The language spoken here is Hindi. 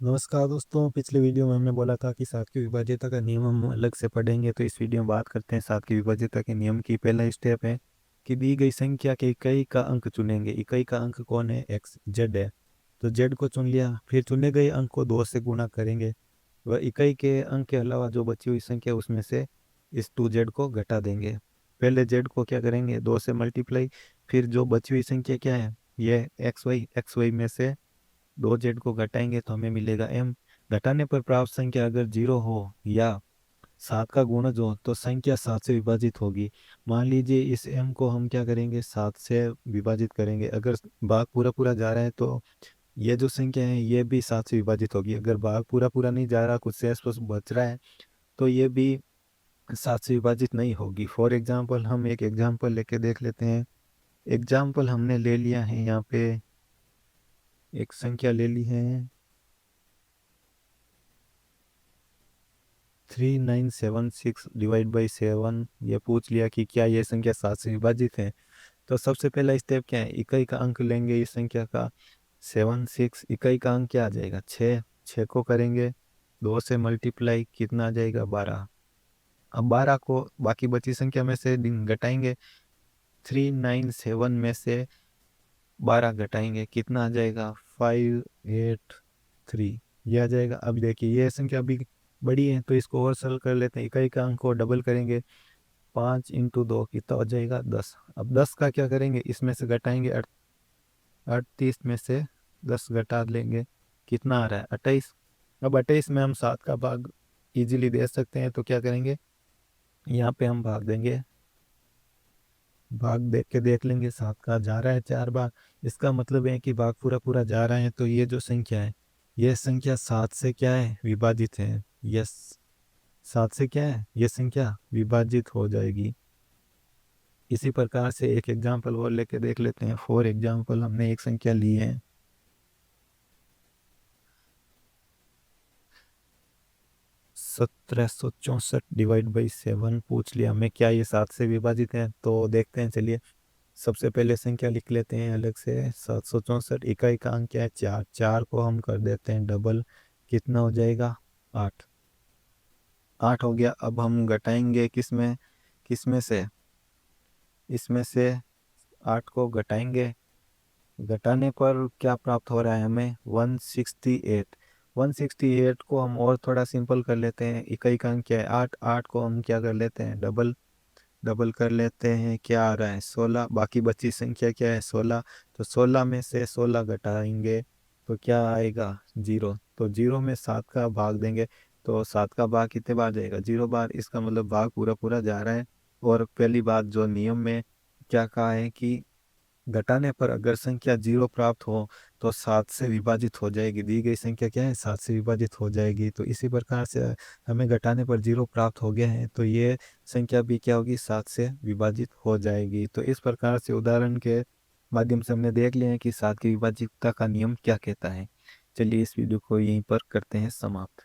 नमस्कार दोस्तों। पिछले वीडियो में हमने बोला था कि सात की विभाज्यता का नियम हम अलग से पढ़ेंगे, तो इस वीडियो में बात करते हैं सात की विभाज्यता के नियम की। पहला स्टेप है कि दी गई संख्या के इकाई का अंक चुनेंगे। इकाई का अंक कौन है? एक्स जेड है। तो जेड को चुन लिया, फिर चुने गए अंक को 2 से गुणा करेंगे। वह इकाई के अंक के अलावा जो बची हुई संख्या उसमें से इस 2z को घटा देंगे। पहले z को क्या करेंगे? 2 से मल्टीप्लाई। फिर जो बची हुई संख्या क्या है? ये एक्स वाई में से 2z को घटाएंगे तो हमें मिलेगा m। घटाने पर प्राप्त संख्या अगर 0 हो या 7 का गुणज हो तो संख्या 7 से विभाजित होगी। मान लीजिए इस m को हम क्या करेंगे? 7 से विभाजित करेंगे। अगर भाग पूरा पूरा जा रहा है तो ये जो संख्या है ये भी 7 से विभाजित होगी। अगर भाग पूरा पूरा नहीं जा रहा, कुछ शेष बच रहा है, तो ये भी 7 से विभाजित नहीं होगी। फॉर एग्जाम्पल हम एक एग्जाम्पल लेके देख लेते हैं। एग्जाम्पल हमने ले लिया है, यहाँ पे एक संख्या ले ली है 3976 डिवाइड बाई 7। ये पूछ लिया कि क्या ये संख्या 7 से विभाजित है। तो सबसे पहला स्टेप क्या है? इकाई का अंक लेंगे इस संख्या का 76। इकाई का अंक क्या आ जाएगा? 6। 6 को करेंगे 2 से मल्टीप्लाई, कितना आ जाएगा? 12। अब 12 को बाकी बची संख्या में से घटाएंगे। 397 में से 12 घटाएंगे, कितना आ जाएगा? 583। ये आ जाएगा। अब देखिए ये संख्या अभी बड़ी है तो इसको और सरल कर लेते हैं। इकाई का अंक को डबल करेंगे। 5 × 2 कितना हो जाएगा? 10। अब 10 का क्या करेंगे? इसमें से घटाएंगे। 38 में से 10 घटा लेंगे, कितना आ रहा है? 28। अब 28 में हम 7 का भाग इजीली दे सकते हैं, तो क्या करेंगे? यहाँ पे हम भाग देंगे। भाग देख के देख लेंगे, 7 का जा रहा है 4 बार। इसका मतलब है कि भाग पूरा पूरा जा रहा है, तो ये जो संख्या है ये संख्या 7 से क्या है? विभाजित है। यस, 7 से क्या है? ये संख्या विभाजित हो जाएगी। इसी प्रकार से एक एग्जाम्पल और लेके देख लेते हैं। फॉर एग्जाम्पल हमने एक संख्या ली है 1764 डिवाइड बाई 7। पूछ लिया हमें क्या ये 7 से विभाजित है, तो देखते हैं। चलिए सबसे पहले संख्या लिख लेते हैं अलग से। 764। इकाई का अंक क्या है? 4। 4 को हम कर देते हैं डबल, कितना हो जाएगा? 8। 8 हो गया। अब हम घटाएंगे किसमें? किसमें से? इसमें से 8 को घटाएंगे। घटाने पर क्या प्राप्त हो रहा है हमें? 168। 168 को हम और थोड़ा सिंपल कर लेते हैं। इकाई का अंक क्या है? 8। 8 को हम क्या कर लेते हैं? डबल। डबल कर लेते हैं, क्या आ रहा है? 16। बाकी बची संख्या क्या है? 16। तो 16 में से 16 घटाएंगे तो क्या आएगा? 0। तो 0 में 7 का भाग देंगे तो 7 का भाग कितने बार जाएगा? 0 बार। इसका मतलब भाग पूरा पूरा जा रहा है। और पहली बात जो नियम में क्या कहा है कि घटाने पर अगर संख्या 0 प्राप्त हो तो 7 से विभाजित हो जाएगी। दी गई संख्या क्या है? 7 से विभाजित हो जाएगी। तो इसी प्रकार से हमें घटाने पर 0 प्राप्त हो गया है, तो ये संख्या भी क्या होगी? 7 से विभाजित हो जाएगी। तो इस प्रकार से उदाहरण के माध्यम से हमने देख लिया है कि 7 की विभाज्यता का नियम क्या कहता है। चलिए इस वीडियो को यहीं पर करते हैं समाप्त।